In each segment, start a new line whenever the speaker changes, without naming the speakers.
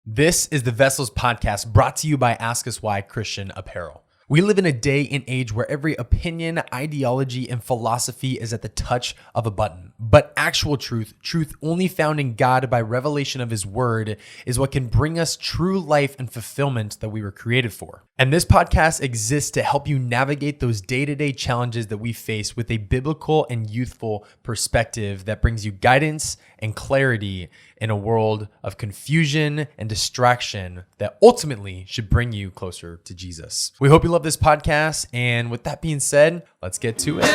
This is the Vessels Podcast brought to you by Ask Us Why Christian Apparel. We live in a day and age where every opinion, ideology, and philosophy is at the touch of a button. But actual truth only found in God by revelation of His Word, is what can bring us true life and fulfillment that we were created for. And this podcast exists to help you navigate those day-to-day challenges that we face with a biblical and youthful perspective that brings you guidance and clarity in a world of confusion and distraction that ultimately should bring you closer to Jesus. We hope you love this podcast. And with that being said, let's get to it.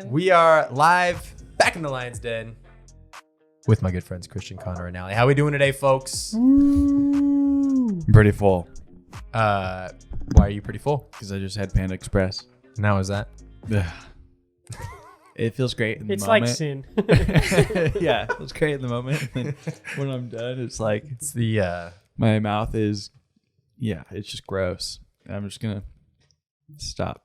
We are live, back in the Lion's Den, with my good friends Christian, Connor, and Allie. How we doing today, folks?
I'm pretty full.
Why are you pretty full?
Because I just had Panda Express.
And how is that?
It feels great in the
it's
moment.
Like sin.
Yeah, it feels great in the moment. And when I'm done, it's like
it's the
my mouth is, it's just gross. I'm just gonna stop.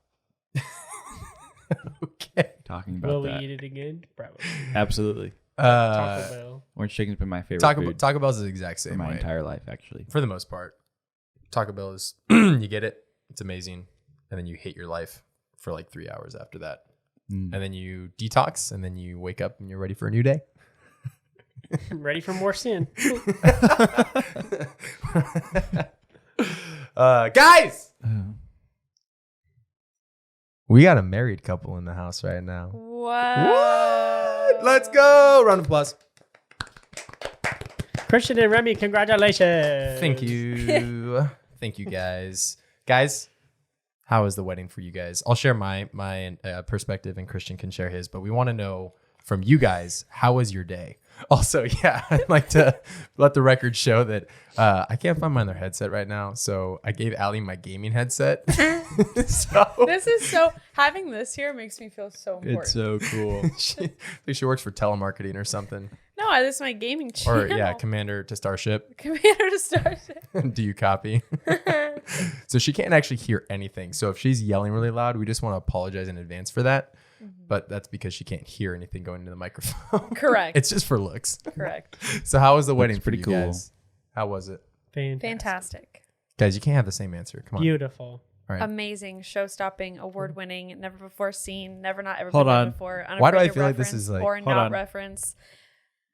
Okay.
Talking about
Will
that.
we eat it again? Probably.
Absolutely.
Taco Bell.
Orange chicken's been my favorite food
Taco Bell's the exact
for
same
my
way.
entire life, actually.
For the most part. Taco Bell is, you get it, it's amazing, and then you hate your life for like 3 hours after that. And then you detox, and then you wake up and you're ready for a new day.
Ready for more sin.
Guys! We got a married couple in the house right now.
What?
Let's go! Round of applause.
Christian and Remy, congratulations.
Thank you. Thank you, guys. Guys, how was the wedding for you guys? I'll share my perspective, and Christian can share his, but we want to know from you guys, how was your day? Also, I'd like to let the record show that I can't find my other headset right now, so I gave Allie my gaming headset.
This is so, having this here makes me feel so important.
It's so cool.
I think she works for telemarketing or something.
No, this is my gaming channel.
Or Commander to Starship.
Commander to Starship.
Do you copy? So she can't actually hear anything. So if she's yelling really loud, we just want to apologize in advance for that. But that's because she can't hear anything going into the microphone.
Correct.
It's just for looks.
Correct.
So how was the wedding
pretty
for you
cool.
guys? How was it?
Fantastic.
Guys, you can't have the same answer. Come on.
Beautiful.
All right.
Amazing, show-stopping, award-winning, never before seen, never not ever
Hold
been
on.
done before.
Why do I
unappropriate
feel like this
reference
is like-
or
Hold
not
on.
reference?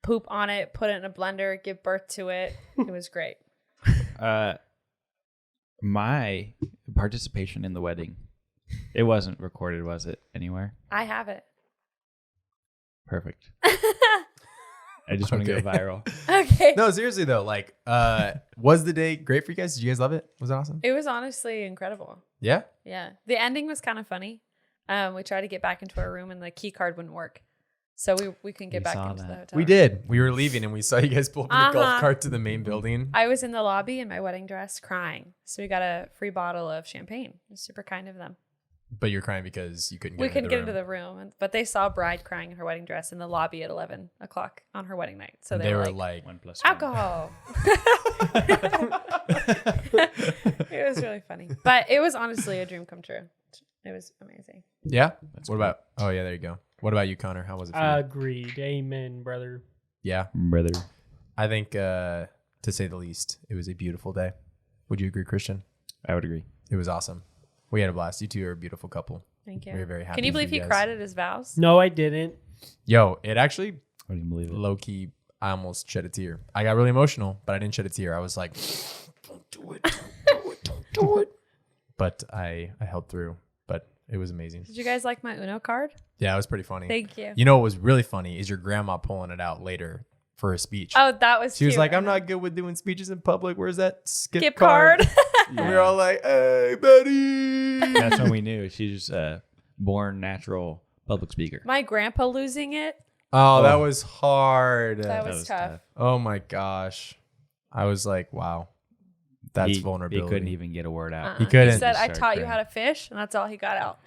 Poop on it, put it in a blender, give birth to it. It was great.
My participation in the wedding, it wasn't recorded, was it, anywhere?
I have it.
Perfect. I just want to
Okay.
go viral.
Okay.
No, seriously though, was the day great for you guys? Did you guys love it? Was it awesome?
It was honestly incredible.
Yeah?
Yeah. The ending was kind of funny. We tried to get back into our room and the key card wouldn't work. So we couldn't get
We
back
saw
into the
that.
hotel.
We did. We were leaving and we saw you guys pull up in the golf
Uh-huh.
cart to the main building.
I was in the lobby in my wedding dress crying. So we got a free bottle of champagne. It was super kind of them.
But you're crying because you couldn't get
We
into
couldn't
the
get
room.
into the room. But they saw bride crying in her wedding dress in the lobby at 11 o'clock on her wedding night. So
And
they
they
were
were
like,
like
1+1.
alcohol. It was really funny. But it was honestly a dream come true. It was amazing.
yeah?
That's
What
cool.
about, there you go. What about you, Connor? How was it for you?
Agreed. Amen, brother.
Yeah.
Brother.
I think, to say the least, it was a beautiful day. Would you agree, Christian?
I would agree.
It was awesome. We had a blast. You two are a beautiful couple.
Thank you.
We were very happy.
Can you
for
believe he
guys.
cried at his vows?
No, I didn't.
Yo, it actually,
I didn't believe it.
low key, I almost shed a tear. I got really emotional, but I didn't shed a tear. I was like, don't do it. Don't do it. But I held through. But it was amazing.
Did you guys like my Uno card?
Yeah, it was pretty funny.
Thank you.
You know what was really funny is your grandma pulling it out later for her speech.
Oh, that was
She was
cute.
like, I'm not good with doing speeches in public. Where's that skip
Skip
card?
card.
And we were all like, hey, buddy.
That's when we knew she's a born natural public speaker.
My grandpa losing it.
Oh, that was hard.
That was tough.
Oh my gosh. I was like, wow. That's
He
vulnerability.
couldn't even get a word out.
He couldn't.
He said, I
Just
taught you
started
how to fish, and that's all he got out.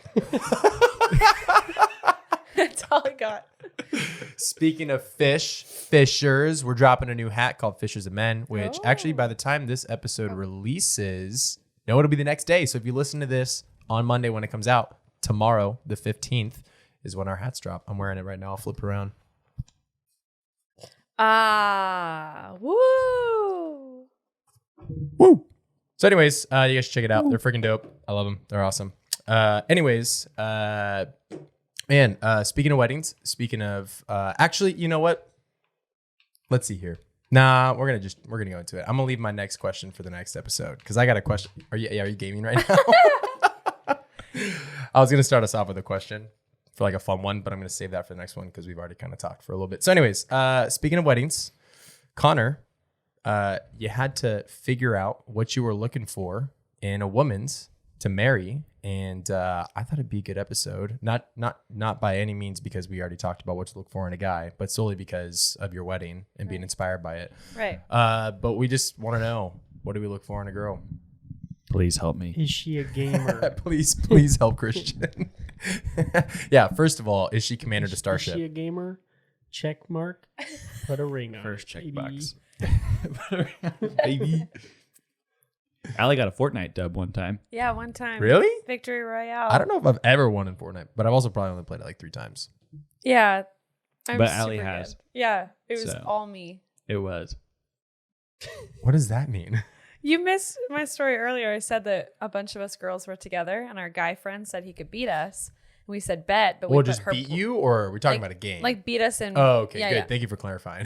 That's all I got.
Speaking of fishers, we're dropping a new hat called Fishers of Men, which actually by the time this episode releases, no, it'll be the next day. So if you listen to this on Monday when it comes out, tomorrow, the 15th, is when our hats drop. I'm wearing it right now. I'll flip around.
Woo.
Woo! So anyways, you guys should check it out. They're freaking dope. I love them. They're awesome. Anyways, man, speaking of weddings, speaking of, actually, you know what? Let's see here. Nah, we're gonna go into it. I'm gonna leave my next question for the next episode because I got a question. Are you gaming right now? I was gonna start us off with a question for like a fun one, but I'm gonna save that for the next one because we've already kind of talked for a little bit. So anyways, speaking of weddings, Connor, you had to figure out what you were looking for in a woman's to marry. And I thought it'd be a good episode. Not by any means because we already talked about what to look for in a guy, but solely because of your wedding and being inspired by it.
Right.
But we just want to know, what do we look for in a girl?
Please help me.
Is she a gamer?
please help Christian. Yeah, first of all, is she commander to Starship?
Is she a gamer? Check mark. Put a ring on.
First
it, baby.
checkbox.
Baby.
Allie got a Fortnite dub one time.
Yeah, one time.
Really?
Victory Royale.
I don't know if I've ever won in Fortnite, but I've also probably only played it like 3 times.
Yeah. I'm
But
super
Allie
good.
has.
Yeah, it was
So.
all me.
It was.
What does that mean?
You missed my story earlier. I said that a bunch of us girls were together and our guy friend said he could beat us. And we said bet, but we
Well,
put
just
her
beat you, or are we talking about a game?
like beat us in
Oh, okay,
yeah,
good.
yeah.
Thank you for clarifying.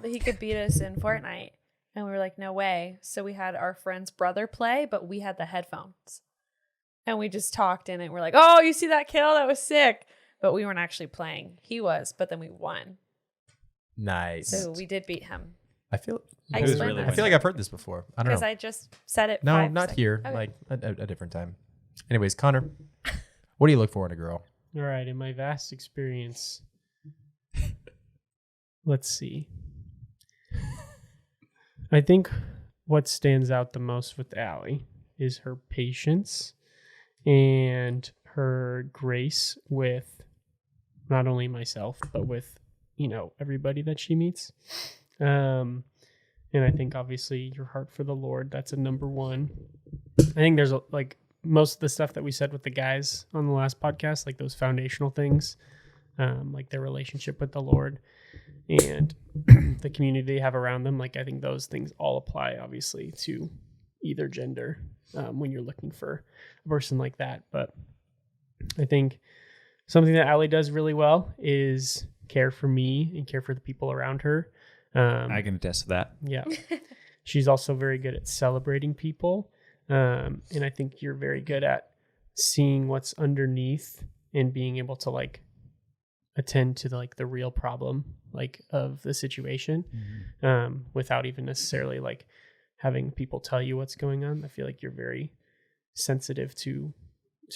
He could beat us in Fortnite. And we were like, no way. So we had our friend's brother play, but we had the headphones. And we just talked in it. We're like, oh, you see that kill? That was sick. But we weren't actually playing. He was, but then we won.
Nice.
So we did beat him.
I feel.
I
It was
explained
really
that.
I feel like I've heard this before. I don't
Because
know.
I just said it.
No,
5
not
seconds.
here.
Okay.
Like a different time. Anyways, Connor, what do you look for in a girl?
All right, in my vast experience, let's see. I think what stands out the most with Allie is her patience and her grace with not only myself, but with, everybody that she meets. And I think obviously your heart for the Lord, that's a number one. I think there's most of the stuff that we said with the guys on the last podcast, like those foundational things, like their relationship with the Lord and the community they have around them. Like, I think those things all apply, obviously, to either gender when you're looking for a person like that. But I think something that Allie does really well is care for me and care for the people around her.
I can attest to that.
Yeah. She's also very good at celebrating people. And I think you're very good at seeing what's underneath and being able to attend to the real problem of the situation without even necessarily having people tell you what's going on. I feel like you're very sensitive to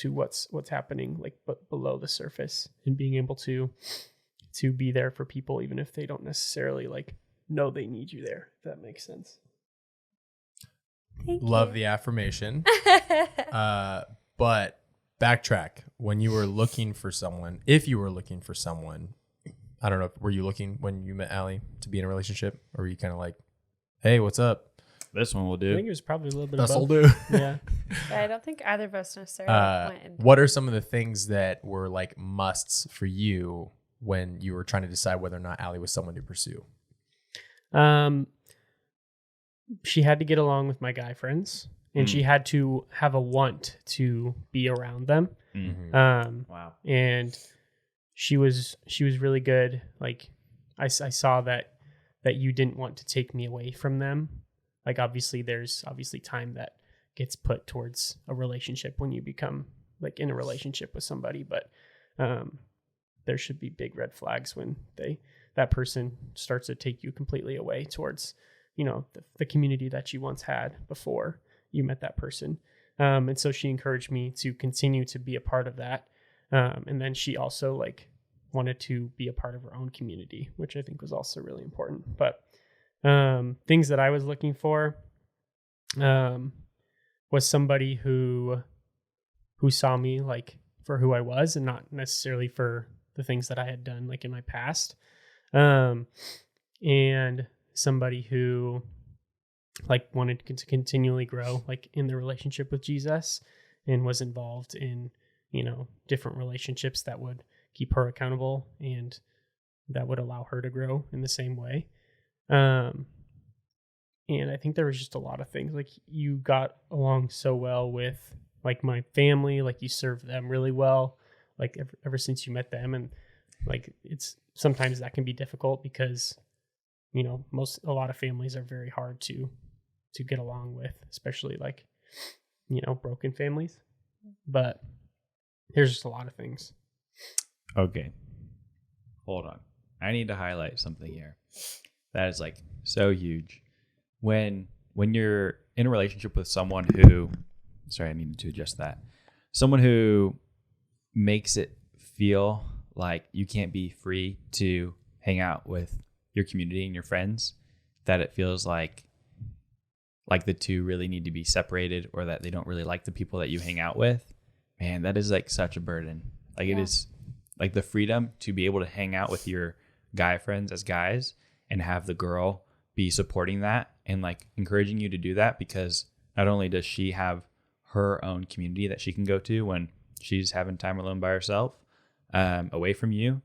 what's happening below the surface and being able to be there for people even if they don't necessarily know they need you there, if that makes sense.
Love the affirmation. But backtrack. When you were looking for someone, if you were looking for someone, I don't know, were you looking when you met Allie to be in a relationship? Or were you kind of like, hey, what's up?
This one will
I
do.
think it was probably a little bit
That'll
of
do.
both. Yeah.
I don't think either of us necessarily went into
What are some of the things that were musts for you when you were trying to decide whether or not Allie was someone to pursue?
She had to get along with my guy friends, and she had to have a want to be around them.
Mm-hmm.
Wow. And she was really good. I saw that you didn't want to take me away from them. Obviously there's time that gets put towards a relationship when you become in a relationship with somebody, but there should be big red flags when that person starts to take you completely away towards the community that you once had before you met that person. And so she encouraged me to continue to be a part of that. And then she also wanted to be a part of her own community, which I think was also really important. But things that I was looking for was somebody who saw me for who I was and not necessarily for the things that I had done like in my past. And somebody who like wanted to continually grow like in the relationship with Jesus and was involved in, different relationships that would keep her accountable and that would allow her to grow in the same way. And I think there was just a lot of things like you got along so well with like my family, like you served them really well, like ever since you met them. And like, it's sometimes that can be difficult because, a lot of families are very hard to get along with, especially like, broken families, but there's just a lot of things.
Okay. Hold on. I need to highlight something here. That is like so huge. When you're in a relationship with someone who, sorry, I needed to adjust that. Someone who makes it feel like you can't be free to hang out with your community and your friends, that it feels like the two really need to be separated, or that they don't really like the people that you hang out with. Man, that is like such a burden. Like it is like the freedom to be able to hang out with your guy friends as guys and have the girl be supporting that and like encouraging you to do that, because not only does she have her own community that she can go to when she's having time alone by herself, away from you,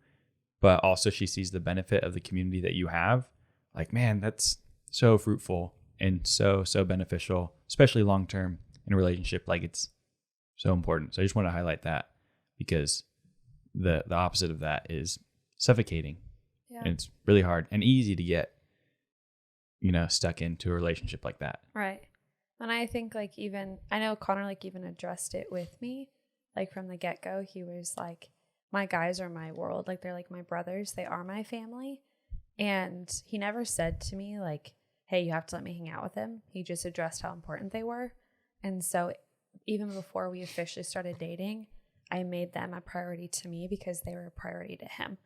but also she sees the benefit of the community that you have. Like, man, that's so fruitful and so beneficial, especially long term in a relationship. Like, it's so important. So I just want to highlight that, because the opposite of that is suffocating.
Yeah.
And it's really hard and easy to get, stuck into a relationship like that.
Right. And I think I know Connor even addressed it with me, like from the get-go. He was like, my guys are my world. Like, they're like my brothers. They are my family. And he never said to me like, hey, you have to let me hang out with him. He just addressed how important they were. And so even before we officially started dating, I made them a priority to me because they were a priority to him.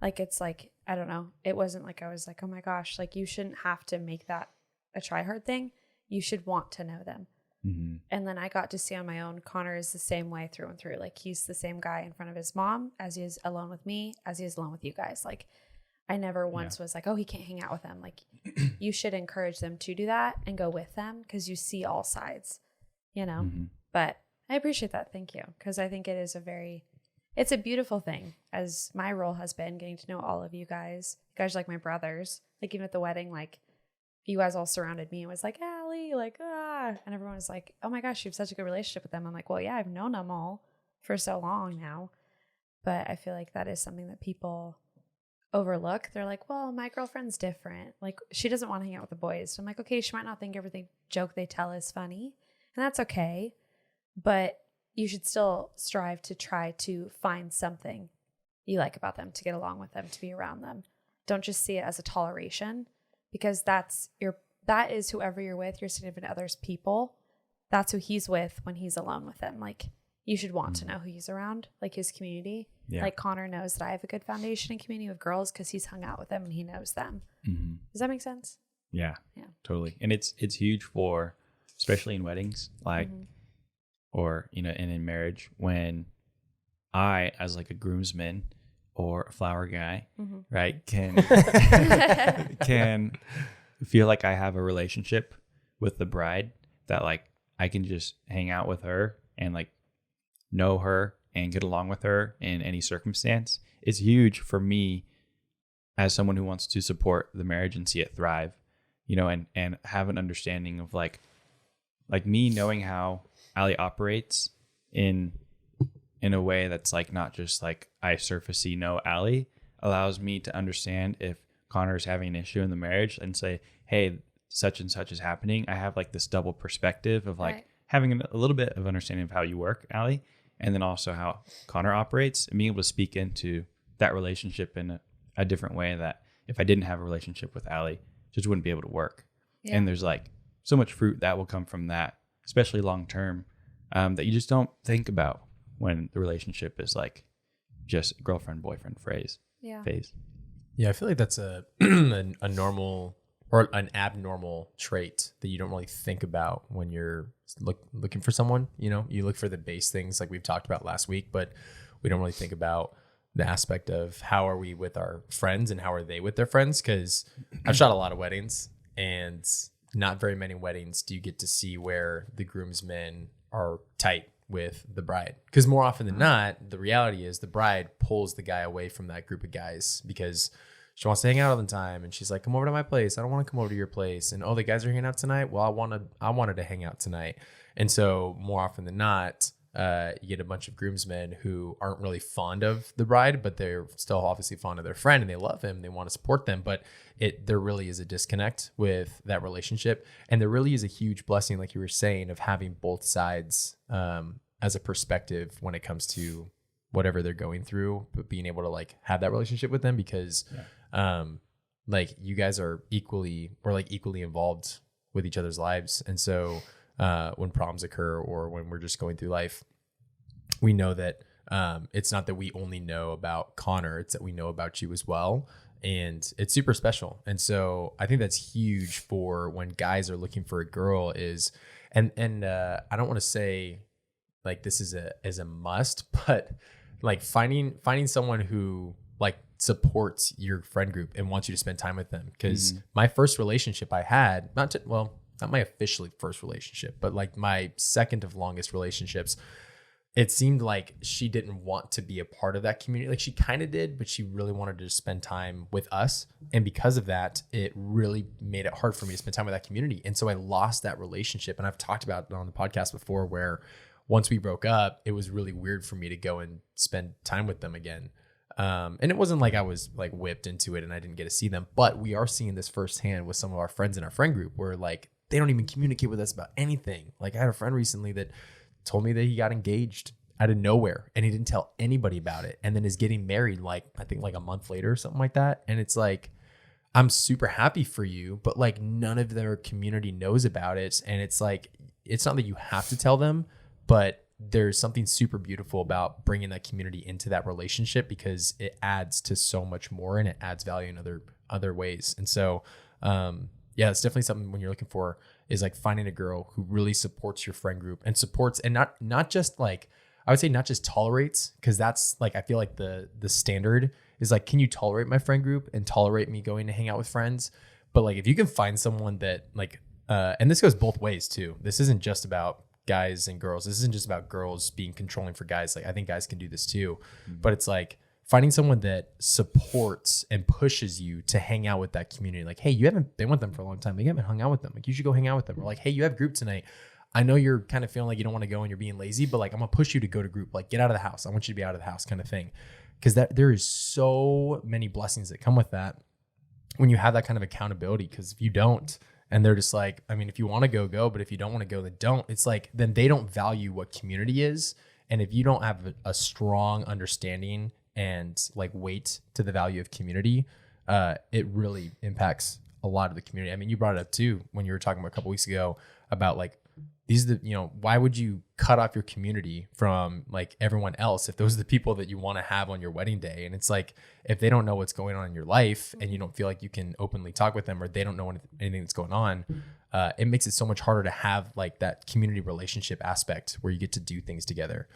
Like, it's like, I don't know. It wasn't like I was like, oh my gosh, like you shouldn't have to make that a try hard thing. You should want to know them. Mm-hmm. And then I got to see on my own, Connor is the same way through and through. Like, he's the same guy in front of his mom as he is alone with me, as he is alone with you guys. Like, I never once was like, oh, he can't hang out with them. Like, you should encourage them to do that and go with them because you see all sides, Mm-hmm. But I appreciate that. Thank you. Because I think it is it's a beautiful thing, as my role has been getting to know all of you guys. You guys are like my brothers. Like, even at the wedding, like, you guys all surrounded me and was like, Allie, like, and everyone was like, oh my gosh, you have such a good relationship with them. I'm like, well, yeah, I've known them all for so long now. But I feel like that is something that people overlook. They're like, well, my girlfriend's different. Like, she doesn't want to hang out with the boys. So I'm like, okay, she might not think every joke they tell is funny, and that's okay. But you should still strive to try to find something you like about them, to get along with them, to be around them. Don't just see it as a toleration, because that is whoever you're with, your significant other's people. That's who he's with when he's alone with them. Like, you should want to know who he's around, like his community. Yeah. Like, Connor knows that I have a good foundation and community of girls because he's hung out with them and he knows them. Mm-hmm. Does that make sense?
Yeah, totally. And it's huge for, especially in weddings, like, or, and in marriage, when I, as like a groomsman or a flower guy, right, can feel like I have a relationship with the bride, that like I can just hang out with her and like know her and get along with her in any circumstance. It's huge for me as someone who wants to support the marriage and see it thrive, and have an understanding of like me knowing how Allie operates in a way that's like not just like I surfacey know Allie, allows me to understand if Connor is having an issue in the marriage and say, hey, such and such is happening. I have like this double perspective of like having a little bit of understanding of how you work, Allie, and then also how Connor operates, and being able to speak into that relationship in a different way that if I didn't have a relationship with Allie, just wouldn't be able to work. Yeah. And there's like so much fruit that will come from that, especially long term, that you just don't think about when the relationship is like just girlfriend boyfriend phase. Yeah,
I feel like that's a normal or an abnormal trait that you don't really think about when you're looking for someone. You look for the base things like we've talked about last week, but we don't really think about the aspect of how are we with our friends and how are they with their friends? Because I've shot a lot of weddings, and not very many weddings do you get to see where the groomsmen are tight with the bride. Because more often than not, the reality is the bride pulls the guy away from that group of guys because she wants to hang out all the time. And she's like, come over to my place. I don't want to come over to your place. And oh, the guys are hanging out tonight. Well, I wanted to hang out tonight. And so more often than not, you get a bunch of groomsmen who aren't really fond of the bride, but they're still obviously fond of their friend and they love him. They want to support them, but there really is a disconnect with that relationship. And there really is a huge blessing, like you were saying, of having both sides as a perspective when it comes to whatever they're going through, but being able to like have that relationship with them because like you guys are equally involved with each other's lives. And so when problems occur or when we're just going through life, we know that it's not that we only know about Connor, it's that we know about you as well. And it's super special. And so I think that's huge for when guys are looking for a girl is, and I don't want to say like this is a must, but like finding someone who like supports your friend group and wants you to spend time with them. Because my first relationship I had, not my officially first relationship, but like my second of longest relationships, it seemed like she didn't want to be a part of that community. Like she kind of did, but she really wanted to spend time with us. And because of that, it really made it hard for me to spend time with that community. And so I lost that relationship. And I've talked about it on the podcast before where once we broke up, it was really weird for me to go and spend time with them again. And it wasn't like I was like whipped into it and I didn't get to see them, but we are seeing this firsthand with some of our friends in our friend group where like, they don't even communicate with us about anything. Like I had a friend recently that told me that he got engaged out of nowhere and he didn't tell anybody about it. And then is getting married like, I think like a month later or something like that. And it's like, I'm super happy for you, but like none of their community knows about it. And it's like, it's not that you have to tell them, but there's something super beautiful about bringing that community into that relationship because it adds to so much more and it adds value in other ways. And so, yeah, it's definitely something when you're looking for is like finding a girl who really supports your friend group and supports and not just like, I would say not just tolerates, because that's like, I feel like the standard is like, can you tolerate my friend group and tolerate me going to hang out with friends? But like, if you can find someone that like, and this goes both ways too. This isn't just about guys and girls. This isn't just about girls being controlling for guys. Like I think guys can do this too, but it's like, finding someone that supports and pushes you to hang out with that community. Like, hey, you haven't been with them for a long time. You haven't hung out with them. Like, you should go hang out with them. Or like, hey, you have group tonight. I know you're kind of feeling like you don't want to go and you're being lazy, but like, I'm gonna push you to go to group. Like, get out of the house. I want you to be out of the house, kind of thing. Because there is so many blessings that come with that when you have that kind of accountability. Because if you don't, and they're just like, I mean, if you want to go, but if you don't want to go, then don't. It's like, then they don't value what community is. And if you don't have a strong understanding and like weight to the value of community, it really impacts a lot of the community. I mean, you brought it up too when you were talking about a couple weeks ago about like these are the, why would you cut off your community from like everyone else if those are the people that you want to have on your wedding day? And it's like, if they don't know what's going on in your life and you don't feel like you can openly talk with them, or they don't know anything that's going on, it makes it so much harder to have like that community relationship aspect where you get to do things together.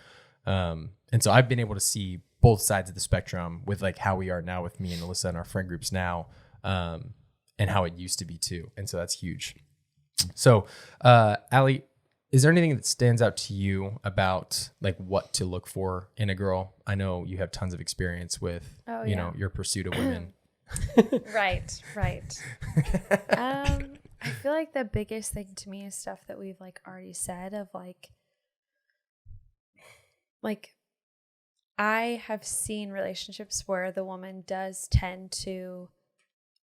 And so I've been able to see both sides of the spectrum with like how we are now with me and Alyssa and our friend groups now, and how it used to be too. And so that's huge. So, Allie, is there anything that stands out to you about like what to look for in a girl? I know you have tons of experience with, your pursuit of women.
Right. I feel like the biggest thing to me is stuff that we've like already said of like I have seen relationships where the woman does tend to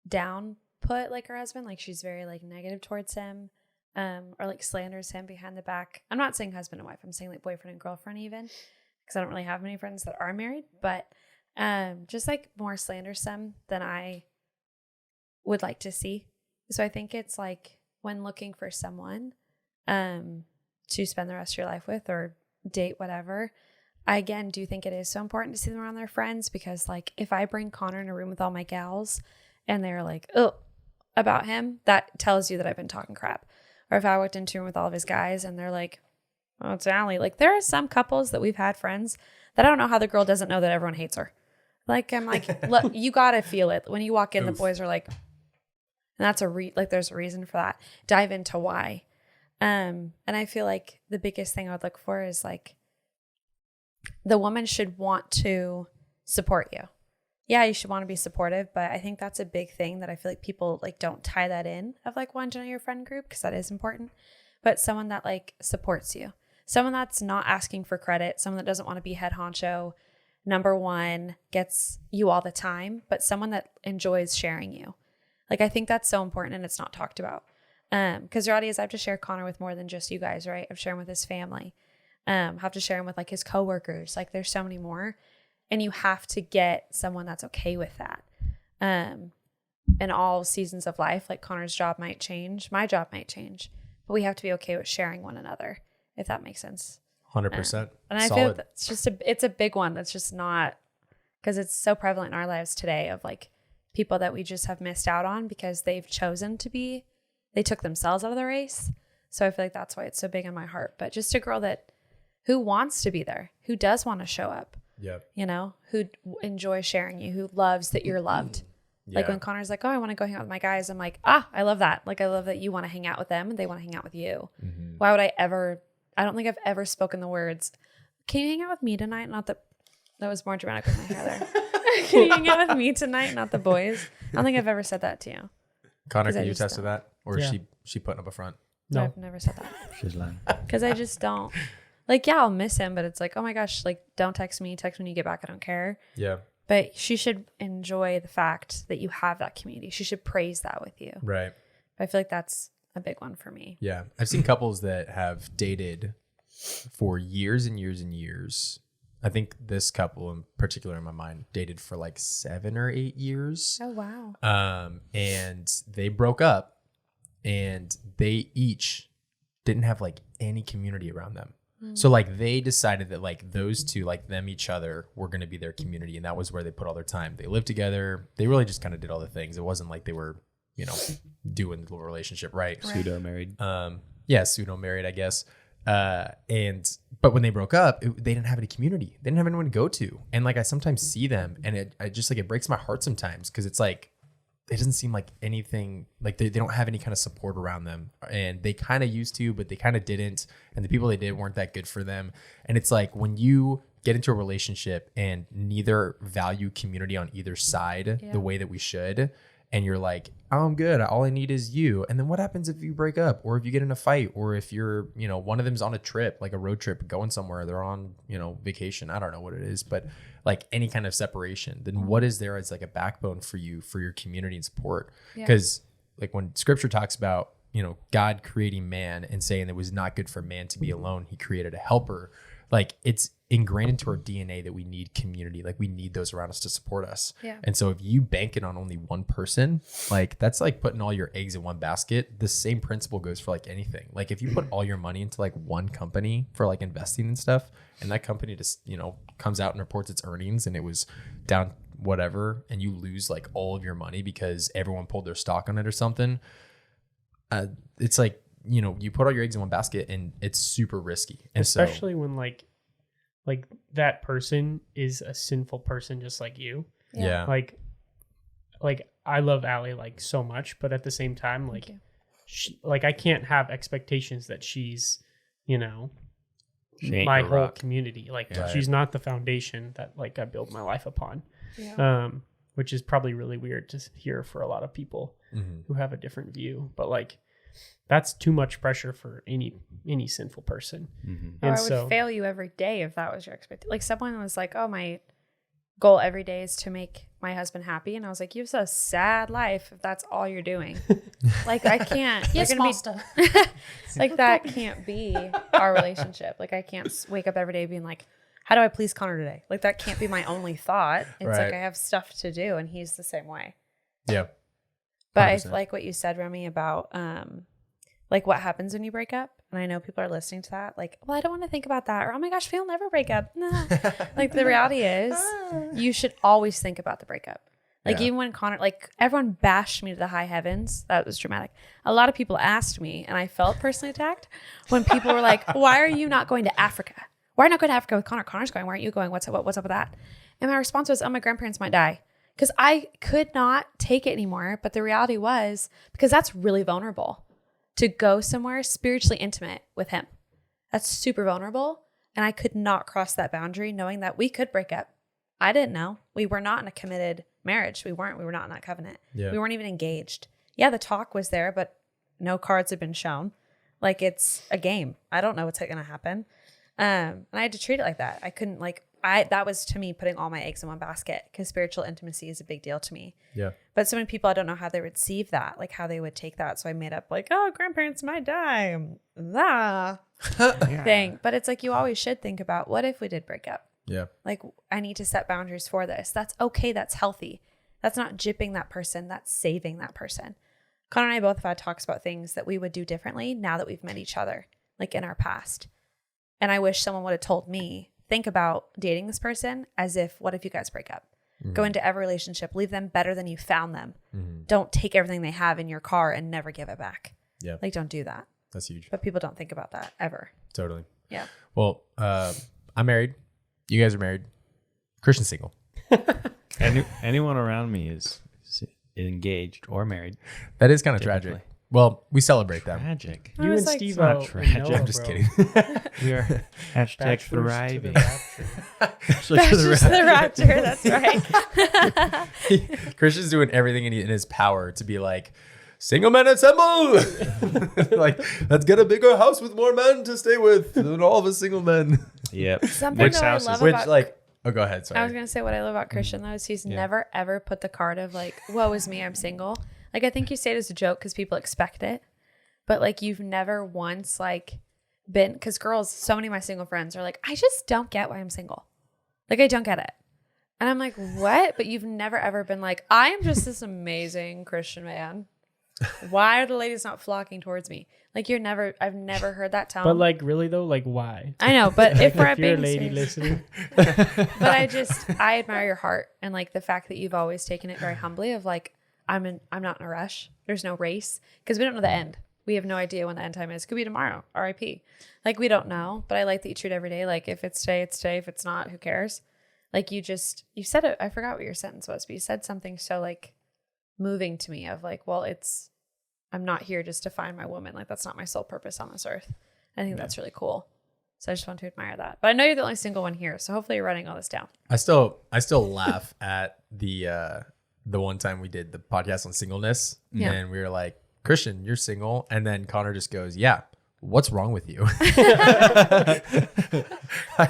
downput like her husband, like she's very like negative towards him, or like slanders him behind the back. I'm not saying husband and wife, I'm saying like boyfriend and girlfriend even, because I don't really have many friends that are married, but just like more slandersome than I would like to see. So I think it's like when looking for someone to spend the rest of your life with or date, whatever, I again do think it is so important to see them around their friends, because like if I bring Connor in a room with all my gals and they're like, oh, about him, that tells you that I've been talking crap. Or if I walked into a room with all of his guys and they're like, oh, it's Allie. Like there are some couples that we've had friends that I don't know how the girl doesn't know that everyone hates her. Like, I'm like, look, you got to feel it. When you walk in, the boys are like, and that's there's a reason for that. Dive into why. And I feel like the biggest thing I would look for is like, the woman should want to support you. Yeah, you should want to be supportive, but I think that's a big thing that I feel like people like don't tie that in of like wanting to know your friend group, because that is important. But someone that like supports you, someone that's not asking for credit, someone that doesn't want to be head honcho, number one, gets you all the time, but someone that enjoys sharing you. Like, I think that's so important, and it's not talked about. Because the reality is I have to share Connor with more than just you guys, right? I've shared him with his family. Have to share him with like his coworkers. Like, there's so many more. And you have to get someone that's okay with that. In all seasons of life, like Connor's job might change, my job might change, but we have to be okay with sharing one another, if that makes sense.
100%.
And I feel like it's a big one that's just not, because it's so prevalent in our lives today of like people that we just have missed out on because they've chosen to be, they took themselves out of the race. So I feel like that's why it's so big in my heart. But just a girl who wants to be there, who does want to show up.
Yep.
You know, who enjoys sharing you, who loves that you're loved. Like when Connor's like, oh, I want to go hang out with my guys. I'm like, I love that. Like, I love that you want to hang out with them and they want to hang out with you.
Mm-hmm.
Why would I don't think I've ever spoken the words, can you hang out with me tonight? Not that was more dramatic with my hair there. Can you hang out with me tonight? Not the boys. I don't think I've ever said that to you.
Connor, can you attest to that? Or is she putting up a front?
No.
I've never said that.
She's lying.
Because I just don't. Like, yeah, I'll miss him, but it's like, oh my gosh, like, don't text me. Text when you get back. I don't care.
Yeah.
But she should enjoy the fact that you have that community. She should praise that with you.
Right.
I feel like that's a big one for me.
Yeah. I've seen couples that have dated for years and years and years. I think this couple in particular in my mind dated for like 7 or 8 years.
Oh, wow.
And they broke up, and they each didn't have like any community around them. So like they decided that like those two, like them, each other, were going to be their community. And that was where they put all their time. They lived together. They really just kind of did all the things. It wasn't like they were, doing the relationship right.
Pseudo married.
Pseudo married, I guess. But when they broke up, they didn't have any community. They didn't have anyone to go to. And like I sometimes see them, and it breaks my heart sometimes, because it's like, it doesn't seem like anything, like they don't have any kind of support around them, and they kind of used to, but they kind of didn't. And the people they did weren't that good for them. And it's like when you get into a relationship and neither value community on either side the way that we should, and you're like, oh, I'm good, all I need is you. And then what happens if you break up, or if you get in a fight, or if you're, one of them's on a trip, like a road trip, going somewhere, they're on, vacation. I don't know what it is, but like any kind of separation, then what is there as like a backbone for you, for your community and support? Because like when scripture talks about, God creating man and saying it was not good for man to be alone, he created a helper. Like, it's ingrained into our DNA that we need community. Like, we need those around us to support us. Yeah. And so if you bank it on only one person, like that's like putting all your eggs in one basket. The same principle goes for like anything. Like, if you put all your money into like one company for like investing and stuff, and that company just, comes out and reports its earnings and it was down whatever, and you lose like all of your money because everyone pulled their stock on it or something, it's like, you put all your eggs in one basket, and it's super risky. And
especially when like that person is a sinful person just like you.
Yeah.
Like I love Allie like so much, but at the same time, like I can't have expectations that she's, my whole community. Like she's not the foundation that like I build my life upon. Yeah. Which is probably really weird to hear for a lot of people who have a different view, but like that's too much pressure for any sinful person.
And I would fail you every day if that was your expectation. Like, someone was like, oh, my goal every day is to make my husband happy. And I was like, you have a sad life if that's all you're doing. Like, I can't.
Yes, master.
Like, that can't be our relationship. Like, I can't wake up every day being like, how do I please Connor today? Like, that can't be my only thought. It's like I have stuff to do, and he's the same way.
Yeah.
But 100%. I like what you said, Remy, about like what happens when you break up. And I know people are listening to that. Like, well, I don't want to think about that. Or, oh my gosh, we'll never break up. Nah. Like, the reality is you should always think about the breakup. Like, even when Connor, like, everyone bashed me to the high heavens. That was dramatic. A lot of people asked me, and I felt personally attacked when people were like, why are you not going to Africa? Why are you not going to Africa with Connor? Connor's going. Why aren't you going? What's up with that? And my response was, oh, my grandparents might die. Because I could not take it anymore. But the reality was, because that's really vulnerable to go somewhere spiritually intimate with him. That's super vulnerable. And I could not cross that boundary knowing that we could break up. I didn't know. We were not in a committed marriage. We were not in that covenant.
Yeah.
We weren't even engaged. Yeah, the talk was there, but no cards had been shown. Like, it's a game. I don't know what's going to happen. And I had to treat it like that. I couldn't that was to me putting all my eggs in one basket, because spiritual intimacy is a big deal to me.
Yeah.
But so many people, I don't know how they would receive that, like how they would take that. So I made up like, oh, grandparents might die. Thing. But it's like, you always should think about, what if we did break up?
Yeah.
Like, I need to set boundaries for this. That's okay. That's healthy. That's not gypping that person. That's saving that person. Connor and I both have had talks about things that we would do differently now that we've met each other, like in our past. And I wish someone would have told me, think about dating this person as if, what if you guys break up? Mm-hmm. Go into every relationship, leave them better than you found them. Mm-hmm. Don't take everything they have in your car and never give it back.
Yeah.
Like, don't do that.
That's huge.
But people don't think about that ever.
Totally.
Yeah.
Well, I'm married. You guys are married. Christian's single.
Anyone around me is engaged or married.
That is kind of tragic. Well, we celebrate them.
Tragic.
You and Steve
not
are
tragic.
I'm just kidding.
We are hashtag thriving.
That's just the rapture. That's right.
Christian's doing everything in his power to be like, single men assemble. Like, let's get a bigger house with more men to stay with than all of us single men.
Yep.
Something
Which
that I
house
love
is
Which,
about
like, oh, go ahead. Sorry.
I was going to say, what I love about Christian, though, is he's never, ever put the card of like, woe is me, I'm single. Like, I think you say it as a joke because people expect it. But like, you've never once like been, because girls, so many of my single friends are like, I just don't get why I'm single. Like, I don't get it. And I'm like, what? But you've never, ever been like, I am just this amazing Christian man. Why are the ladies not flocking towards me? Like, I've never heard that tone.
But like, really though, like why?
I know, but if we're
If
at
you're a
being
lady
serious,
listening,
but I admire your heart and like the fact that you've always taken it very humbly of like, I'm not in a rush. There's no race, because we don't know the end. We have no idea when the end time is. Could be tomorrow, RIP. Like, we don't know, but I like that you treat every day like, if it's today, it's today. If it's not, who cares? Like, you said it. I forgot what your sentence was, but you said something so like moving to me of like, well, I'm not here just to find my woman. Like, that's not my sole purpose on this earth. I think that's really cool. So I just want to admire that. But I know you're the only single one here, so hopefully you're writing all this down.
I still laugh at the one time we did the podcast on singleness, and we were like, Christian, you're single, and then Connor just goes, yeah, what's wrong with you?
That was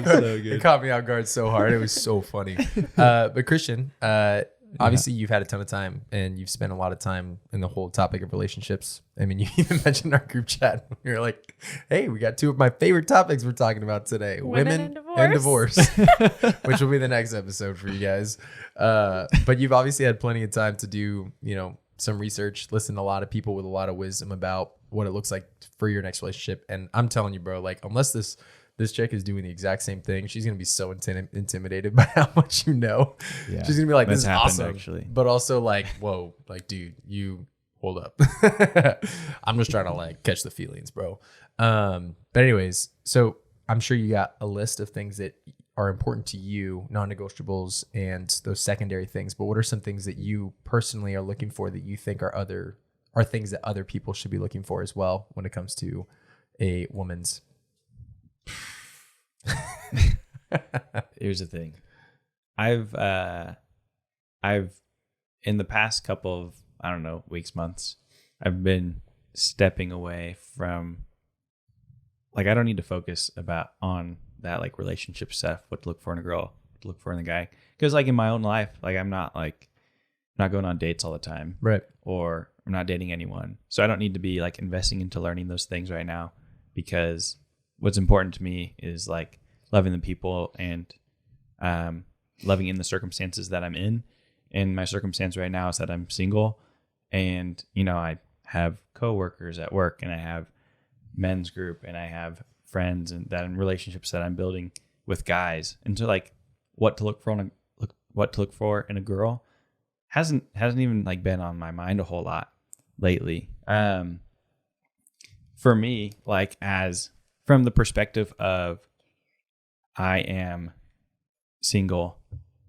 so good.
It caught me off guard so hard. It was so funny. But Christian, obviously you've had a ton of time, and you've spent a lot of time in the whole topic of relationships. I mean, you even mentioned our group chat. We were like, hey, we got two of my favorite topics we're talking about today. Women and divorce. Which will be the next episode for you guys. But you've obviously had plenty of time to do, some research, listen to a lot of people with a lot of wisdom about what it looks like for your next relationship. And I'm telling you, bro, like, unless this chick is doing the exact same thing, she's going to be so intimidated by how much you know.
Yeah,
she's going to be like, this is
happened,
awesome.
actually.
But also like, whoa, like, dude, you hold up. I'm just trying to like catch the feelings, bro. But anyways, so I'm sure you got a list of things that are important to you, non-negotiables, and those secondary things. But what are some things that you personally are looking for that you think are things that other people should be looking for as well when it comes to a woman's?
Here's the thing. I've in the past couple of, I don't know, weeks, months, I've been stepping away from, like, I don't need to focus on that, like, relationship stuff, what to look for in a girl, what to look for in a guy. Because, like, in my own life, like, I'm not going on dates all the time.
Right.
Or I'm not dating anyone. So I don't need to be, like, investing into learning those things right now, because what's important to me is, like, loving the people and loving in the circumstances that I'm in. And my circumstance right now is that I'm single, and, I have coworkers at work, and I have men's group, and I have friends and that in relationships that I'm building with guys. And so, like, what to look for in a girl hasn't even, like, been on my mind a whole lot lately. For me, like, as from the perspective of I am single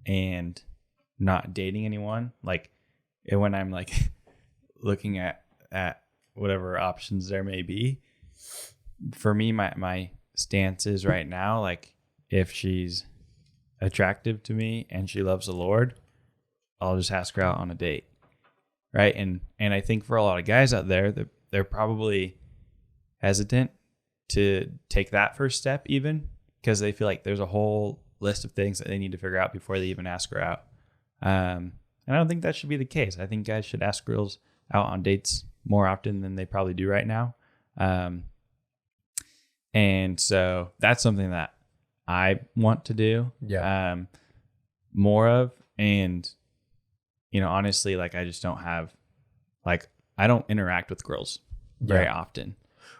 and not dating anyone, like when I'm like looking at whatever options there may be, for me, my stance is right now, like if she's attractive to me and she loves the Lord, I'll just ask her out on a date. Right. And I think for a lot of guys out there, they're probably hesitant to take that first step, even because they feel like there's a whole list of things that they need to figure out before they even ask her out. And I don't think that should be the case. I think guys should ask girls out on dates more often than they probably do right now. And so that's something that I want to do more of. And, honestly, like I just don't have, like, I don't interact with girls very often.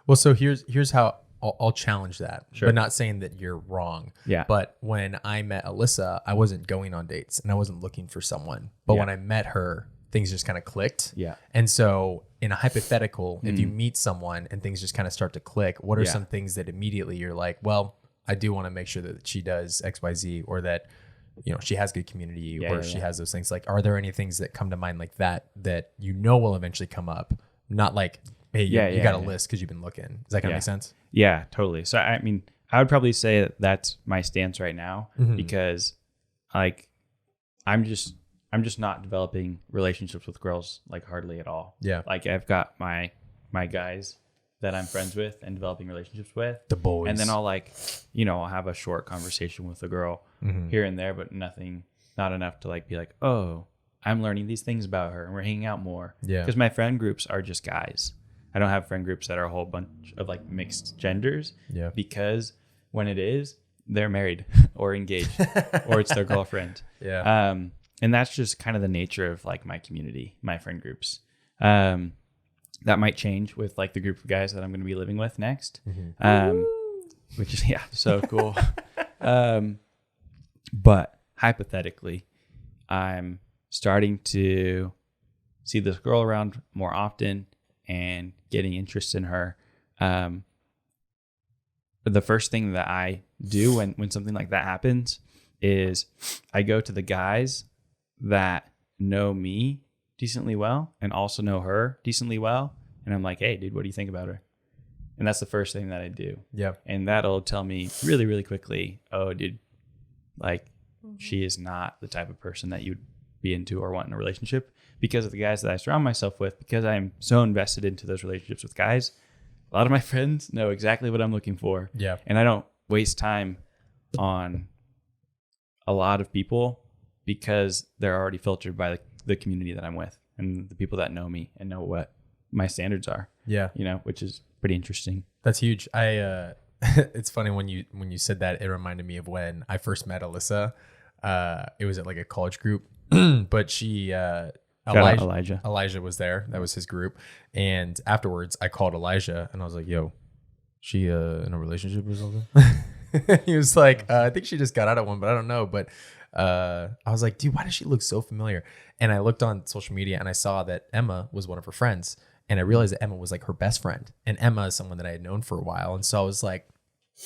Well, so here's how I'll challenge that,
Sure.
but not saying that you're wrong.
Yeah.
But when I met Alyssa, I wasn't going on dates and I wasn't looking for someone. But when I met her, things just kind of clicked.
Yeah.
And so in a hypothetical, if you meet someone and things just kind of start to click, what are some things that immediately you're like, well, I do want to make sure that she does X, Y, Z, or that, she has good community or she has those things. Like, are there any things that come to mind like that will eventually come up? Not like, hey, you got a list because you've been looking. Does that kind of make sense?
Yeah, totally. So, I mean, I would probably say that that's my stance right now because like, I'm just not developing relationships with girls like hardly at all. Yeah. Like I've got my guys that I'm friends with and developing relationships with. The boys. And then I'll I'll have a short conversation with a girl here and there, but not enough to like be like, oh, I'm learning these things about her and we're hanging out more. Yeah. Because my friend groups are just guys. I don't have friend groups that are a whole bunch of like mixed genders. Yeah. Because when it is, they're married or engaged or it's their girlfriend. Yeah. And that's just kind of the nature of like my community, my friend groups. That might change with like the group of guys that I'm going to be living with next, which is, so cool. But hypothetically, I'm starting to see this girl around more often and getting interest in her. The first thing that I do when something like that happens is I go to the guys that know me decently well and also know her decently well. And I'm like, hey, dude, what do you think about her? And that's the first thing that I do. Yeah. And that'll tell me really, really quickly, oh, dude, like she is not the type of person that you'd be into or want in a relationship, because of the guys that I surround myself with, because I'm so invested into those relationships with guys. A lot of my friends know exactly what I'm looking for. Yeah. And I don't waste time on a lot of people because they're already filtered by the community that I'm with and the people that know me and know what my standards are. Yeah. Which is pretty interesting.
That's huge. It's funny when you said that, it reminded me of when I first met Alyssa. It was at like a college group, but she, Elijah was there. That was his group. And afterwards I called Elijah and I was like, yo, she in a relationship or something? He was like, I think she just got out of one, but I don't know. But I was like, dude, why does she look so familiar? And I looked on social media and I saw that Emma was one of her friends. And I realized that Emma was like her best friend. And Emma is someone that I had known for a while. And so I was like,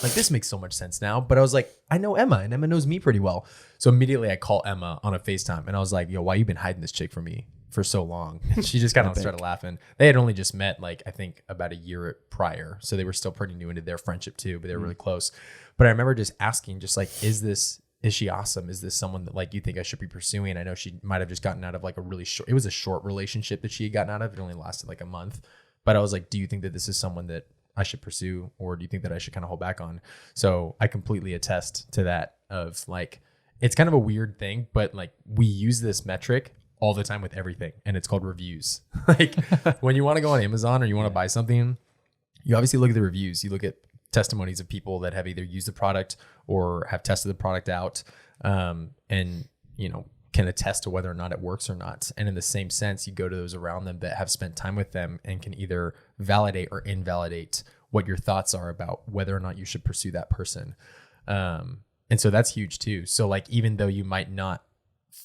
this makes so much sense now. But I was like, I know Emma and Emma knows me pretty well. So immediately I call Emma on a FaceTime and I was like, yo, why you been hiding this chick from me for so long? And she just kind of started laughing. They had only just met like, I think about a year prior. So they were still pretty new into their friendship too, but they were really close. But I remember just asking, just like, is she awesome? Is this someone that like you think I should be pursuing? I know she might have just gotten out of like it was a short relationship that she had gotten out of. It only lasted like a month. But I was like, do you think that this is someone that I should pursue, or do you think that I should kind of hold back on? So I completely attest to that of like, it's kind of a weird thing, but like we use this metric all the time with everything, and it's called reviews. Like when you want to go on Amazon or you want to buy something, you obviously look at the reviews. You look at testimonies of people that have either used the product or have tested the product out, and can attest to whether or not it works or not. And in the same sense, you go to those around them that have spent time with them and can either validate or invalidate what your thoughts are about whether or not you should pursue that person. And so that's huge too. So like, even though you might not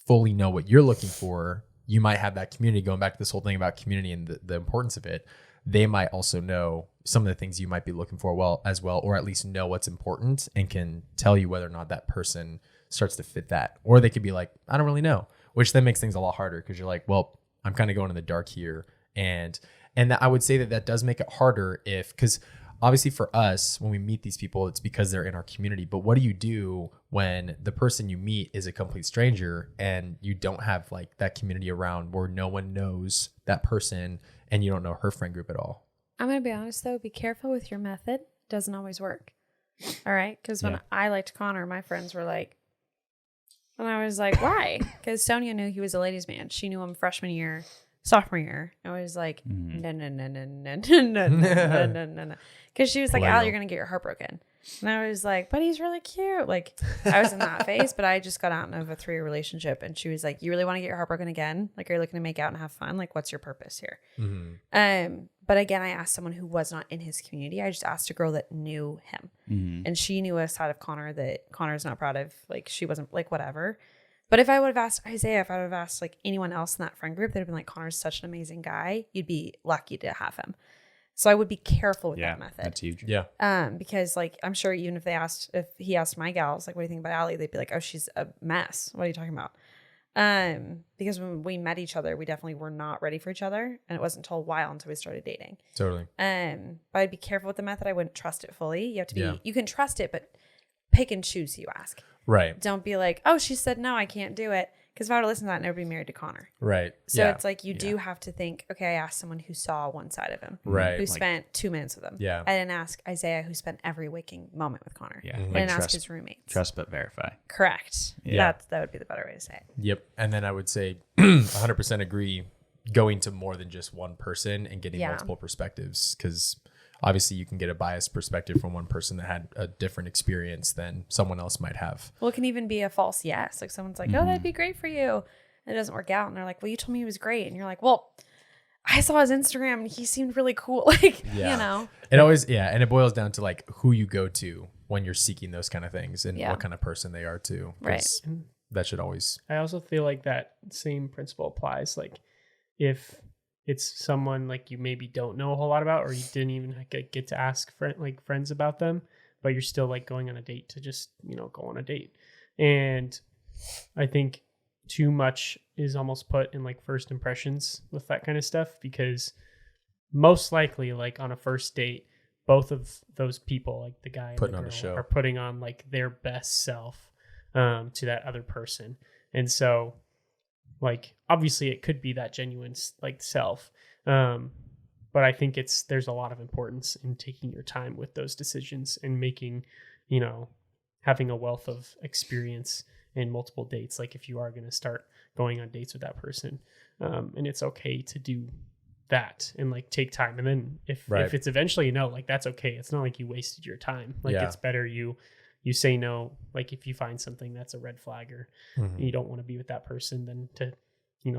fully know what you're looking for, you might have that community. Going back to this whole thing about community and the importance of it, they might also know some of the things you might be looking for as well, or at least know what's important and can tell you whether or not that person starts to fit that. Or they could be like, I don't really know, which then makes things a lot harder because you're like, well, I'm kind of going in the dark here. And I would say that does make it harder because obviously for us, when we meet these people, it's because they're in our community. But what do you do when the person you meet is a complete stranger and you don't have like that community around where no one knows that person and you don't know her friend group at all?
I'm going to be honest though, be careful with your method. It doesn't always work. All right. Because when I liked Connor, my friends were like, and I was like, why? Because Sonia knew he was a ladies' man. She knew him freshman year, sophomore year. I was like, no. Because she was like, Al, you're going to get your heart broken. And I was like, but he's really cute. Like, I was in that phase, but I just got out of a 3-year relationship. And she was like, you really want to get your heart broken again? Like, are you looking to make out and have fun? Like, what's your purpose here? But again, I asked someone who was not in his community. I just asked a girl that knew him. And she knew a side of Connor that Connor's not proud of. Like, she wasn't like, whatever. But if I would have asked Isaiah, if I would have asked like anyone else in that friend group, they'd have been like, Connor's such an amazing guy. You'd be lucky to have him. So I would be careful with that method.
That's huge.
Yeah.
Because like, I'm sure even if he asked my gals, like, what do you think about Allie? They'd be like, oh, she's a mess. What are you talking about? Because when we met each other, we definitely were not ready for each other. And it wasn't until a while until we started dating.
Totally.
But I'd be careful with the method. I wouldn't trust it fully. You have to be, you can trust it, but pick and choose who you ask.
Right.
Don't be like, oh, she said no, I can't do it. Because if I were to listen to that, nobody married to Connor.
Right.
So it's like you do have to think, okay, I asked someone who saw one side of him.
Right.
Who spent 2 minutes with him.
Yeah.
I didn't ask Isaiah, who spent every waking moment with Connor.
Yeah.
I
Like
didn't ask
trust-
his roommates.
Trust but verify.
Correct.
Yeah.
That would be the better way to say it.
Yep. And then I would say 100% agree going to more than just one person and getting multiple perspectives, because obviously you can get a biased perspective from one person that had a different experience than someone else might have.
Well, it can even be a false yes. Like someone's like, oh, that'd be great for you. And it doesn't work out. And they're like, well, you told me he was great. And you're like, well, I saw his Instagram and he seemed really cool. Like, you know.
It always, and it boils down to like who you go to when you're seeking those kind of things and what kind of person they are too.
Right.
That should always.
I also feel like that same principle applies. Like if it's someone like you maybe don't know a whole lot about, or you didn't even get to ask friends about them, but you're still like going on a date to just, go on a date. And I think too much is almost put in like first impressions with that kind of stuff, because most likely like on a first date, both of those people, like the guy and
putting
the
on a
girl,
show,
are putting on like their best self to that other person. And so like obviously it could be that genuine like self, but I think there's a lot of importance in taking your time with those decisions and making, having a wealth of experience in multiple dates. Like if you are going to start going on dates with that person, and it's okay to do that and like take time. And then if it's eventually no, like that's okay. It's not like you wasted your time. Like it's better you say no. Like if you find something that's a red flag or you don't want to be with that person, then to,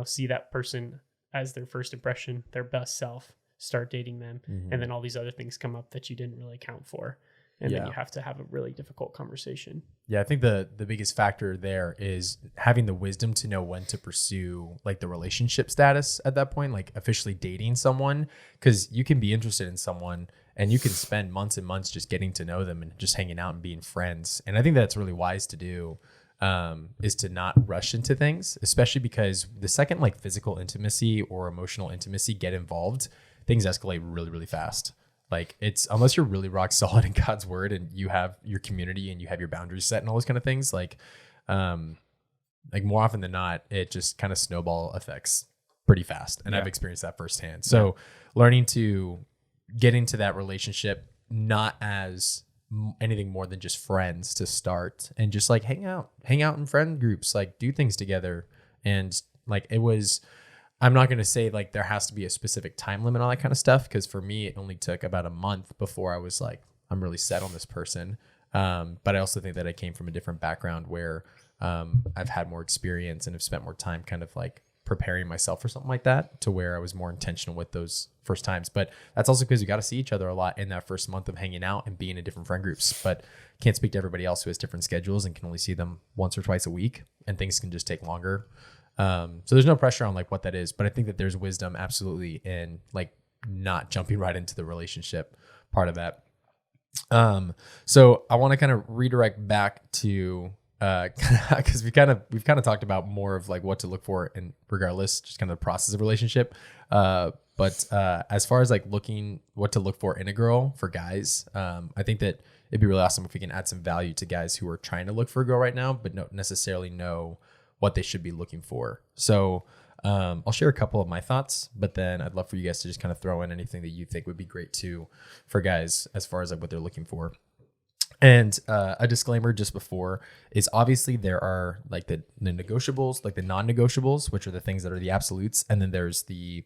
see that person as their first impression, their best self, start dating them. And then all these other things come up that you didn't really account for. And then you have to have a really difficult conversation. Yeah,
I think the biggest factor there is having the wisdom to know when to pursue like the relationship status at that point, like officially dating someone, because you can be interested in someone and you can spend months and months just getting to know them and just hanging out and being friends. And I think that's really wise to do, is to not rush into things, especially because the second like physical intimacy or emotional intimacy get involved, things escalate really, really fast. Like it's, unless you're really rock solid in God's word and you have your community and you have your boundaries set and all those kind of things, like more often than not, it just kind of snowball effects pretty fast. And I've experienced that firsthand. So learning to get into that relationship, not as anything more than just friends to start, and just like hang out in friend groups, like do things together. And like, I'm not going to say like there has to be a specific time limit, all that kind of stuff. Cause for me, it only took about a month before I was like, I'm really set on this person. But I also think that I came from a different background where I've had more experience and have spent more time kind of like preparing myself for something like that, to where I was more intentional with those first times. But that's also because you got to see each other a lot in that first month of hanging out and being in different friend groups. But can't speak to everybody else who has different schedules and can only see them once or twice a week, and things can just take longer. So there's no pressure on like what that is, but I think that there's wisdom absolutely in like not jumping right into the relationship part of that. So I want to kind of redirect back to because we've kind of talked about more of like what to look for and regardless, just kind of the process of relationship. But as far as like looking what to look for in a girl for guys, I think that it'd be really awesome if we can add some value to guys who are trying to look for a girl right now, but don't necessarily know what they should be looking for. So I'll share a couple of my thoughts, but then I'd love for you guys to just kind of throw in anything that you think would be great too for guys as far as like what they're looking for. And a disclaimer just before is obviously there are like the negotiables, like the non-negotiables, which are the things that are the absolutes. And then there's the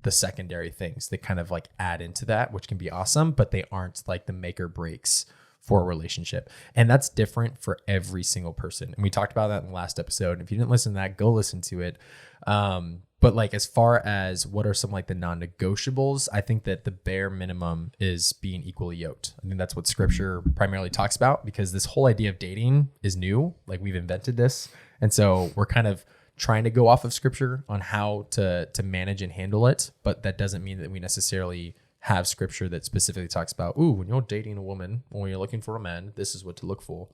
secondary things that kind of like add into that, which can be awesome, but they aren't like the make or breaks for a relationship. And that's different for every single person. And we talked about that in the last episode. And if you didn't listen to that, go listen to it. But like, as far as what are some like the non-negotiables, I think that the bare minimum is being equally yoked. I think that's what scripture primarily talks about, because this whole idea of dating is new. Like, we've invented this. And so we're kind of trying to go off of scripture on how to manage and handle it. But that doesn't mean that we necessarily have scripture that specifically talks about, ooh, when you're dating a woman, when you're looking for a man, this is what to look for.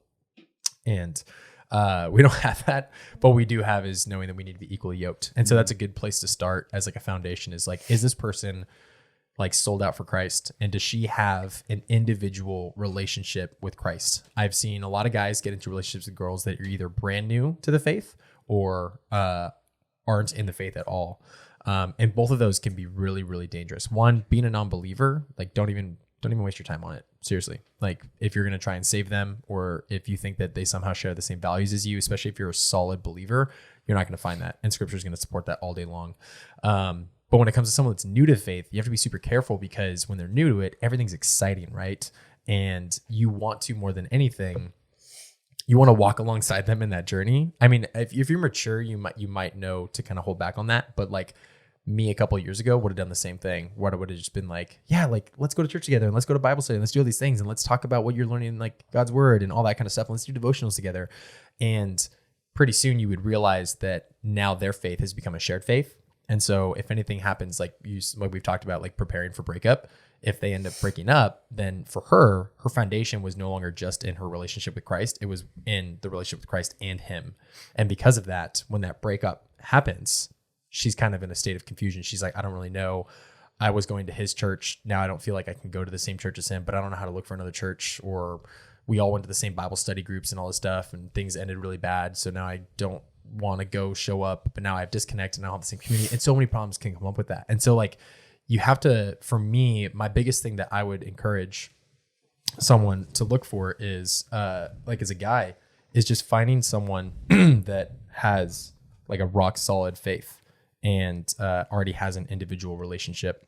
And we don't have that, but we do have is knowing that we need to be equally yoked. And so that's a good place to start as like a foundation, is like, is this person like sold out for Christ? And does she have an individual relationship with Christ? I've seen a lot of guys get into relationships with girls that are either brand new to the faith or aren't in the faith at all. And both of those can be really, really dangerous. One, being a non-believer, like don't even waste your time on it. Seriously. Like, if you're going to try and save them, or if you think that they somehow share the same values as you, especially if you're a solid believer, you're not going to find that. And scripture is going to support that all day long. But when it comes to someone that's new to faith, you have to be super careful, because when they're new to it, everything's exciting, right? And you want to, more than anything, you want to walk alongside them in that journey. I mean, if you're mature, you might know to kind of hold back on that. But like, me a couple of years ago would have done the same thing, where I would have just been like, yeah, like, let's go to church together and let's go to Bible study and let's do all these things and let's talk about what you're learning in like God's word and all that kind of stuff. And let's do devotionals together. And pretty soon you would realize that now their faith has become a shared faith. And so if anything happens, like we've talked about, like preparing for breakup, if they end up breaking up, then for her foundation was no longer just in her relationship with Christ. It was in the relationship with Christ and him. And because of that, when that breakup happens, she's kind of in a state of confusion. She's like, I don't really know. I was going to his church. Now I don't feel like I can go to the same church as him, but I don't know how to look for another church. Or we all went to the same Bible study groups and all this stuff, and things ended really bad. So now I don't want to go show up, but now I've disconnected and I don't have the same community. And so many problems can come up with that. And so like, you have to, for me, my biggest thing that I would encourage someone to look for is like, as a guy, is just finding someone that has like a rock solid faith and already has an individual relationship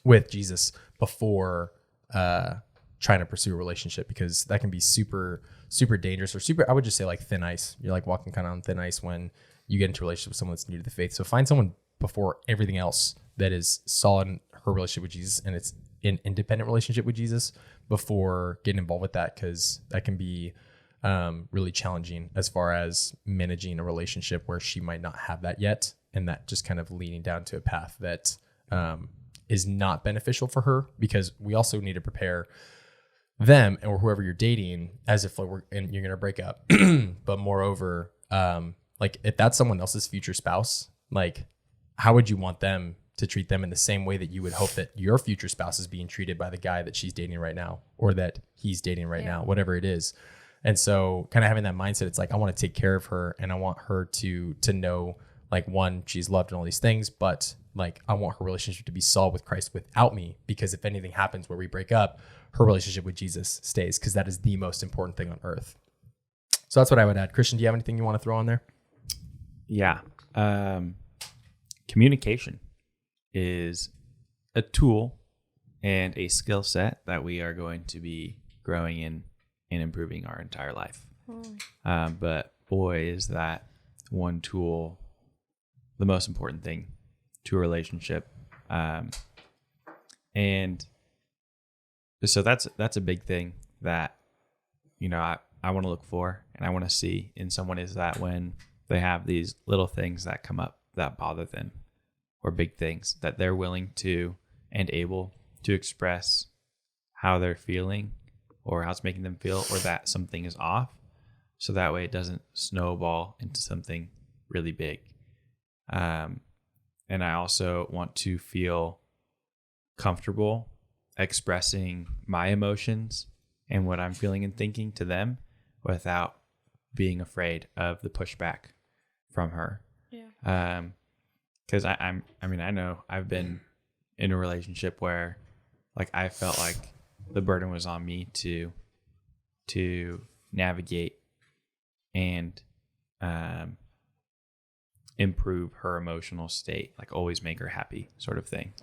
with Jesus before trying to pursue a relationship, because that can be super, super dangerous, or I would just say like thin ice. You're like walking kind of on thin ice when you get into a relationship with someone that's new to the faith. So find someone before everything else that is solid in her relationship with Jesus, and it's an independent relationship with Jesus, before getting involved with that, because that can be really challenging as far as managing a relationship where she might not have that yet, and that just kind of leading down to a path that is not beneficial for her, because we also need to prepare them or whoever you're dating as if and you're going to break up. But moreover, like, if that's someone else's future spouse, like, how would you want them to treat them in the same way that you would hope that your future spouse is being treated by the guy that she's dating right now, or that he's dating right now, whatever it is. And so kind of having that mindset, it's like, I want to take care of her, and I want her to know, like, one, she's loved and all these things, but like, I want her relationship to be solid with Christ without me, because if anything happens where we break up, her relationship with Jesus stays, because that is the most important thing on earth. So that's what I would add. Christian, do you have anything you want to throw on there?
Yeah. Communication is a tool and a skill set that we are going to be growing in and improving our entire life. But boy, is that one tool the most important thing to a relationship. And so that's a big thing that, you know, I want to look for and I want to see in someone, is that when they have these little things that come up that bother them, or big things, that they're willing to and able to express how they're feeling or how it's making them feel, or that something is off, so that way it doesn't snowball into something really big. And I also want to feel comfortable expressing my emotions and what I'm feeling and thinking to them without being afraid of the pushback from her.
Yeah.
Because I know I've been in a relationship where like I felt like the burden was on me to navigate and improve her emotional state, like always make her happy sort of thing.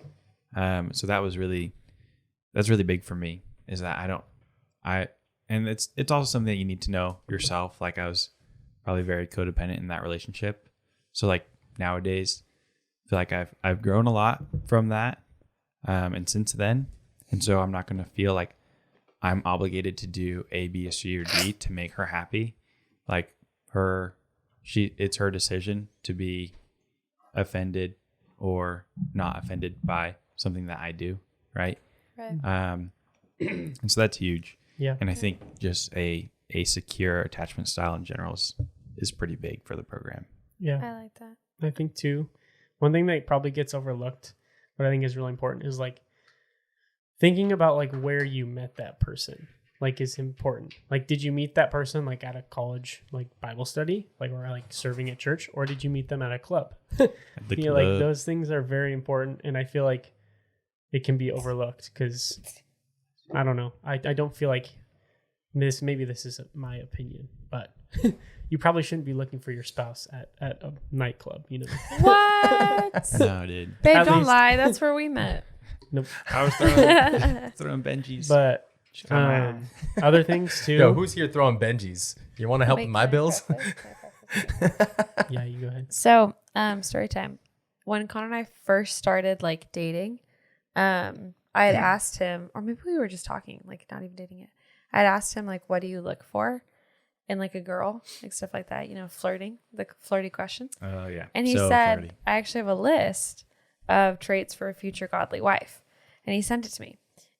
So that's really big for me, is that and it's also something that you need to know yourself. Like I was probably very codependent in that relationship. So like nowadays I feel like I've grown a lot from that. And since then, and so I'm not going to feel like I'm obligated to do A, B, C, or D to make her happy. Like it's her decision to be offended or not offended by something that I do. Right.
Right.
And so that's huge.
Yeah.
And I think just a secure attachment style in general is pretty big for the program.
Yeah.
I like that.
I think too. One thing that probably gets overlooked, but I think is really important, is like thinking about like where you met that person. Like is important. Like, did you meet that person like at a college like Bible study, like or like serving at church, or did you meet them at a club? Like those things are very important, and I feel like it can be overlooked because I don't know. I don't feel like this. Maybe this is my opinion, but you probably shouldn't be looking for your spouse at a nightclub. You know
What?
No, dude.
Babe,
At
don't
least-
lie. That's where we met.
Nope.
I was throwing Benjis.
But other things too.
Yo, who's here throwing Benjis? You want to help with my bills?
Yeah, you go ahead.
So, story time. When Connor and I first started like dating, I had asked him, or maybe we were just talking, like not even dating it. I'd asked him like, what do you look for in like a girl, like stuff like that, you know, flirting, the flirty questions.
Oh yeah.
And he
So
said,
flirty.
I actually have a list of traits for a future godly wife. And he sent it to me.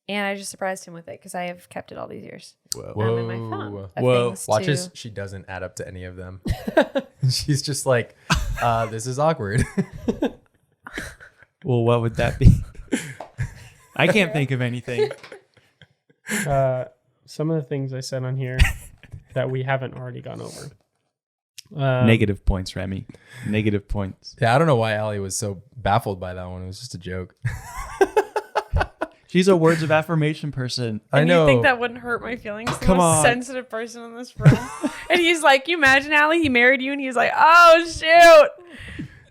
And I just surprised him with it because I have kept it all these years.
Whoa.
In my phone. of
Whoa.
things
Watch
to-
as she doesn't add up to any of them. She's just like, this is awkward.
Well, what would that be? I can't think of anything.
Some of the things I said on here that we haven't already gone over.
Negative points, Remy. Negative points.
Yeah, I don't know why Allie was so baffled by that one. It was just a joke.
She's a words of affirmation person.
I
And
know.
you think that wouldn't hurt my feelings? The
Come
most
on.
sensitive person in this room. And he's like, you imagine, Allie, he married you and he's like, oh, shoot.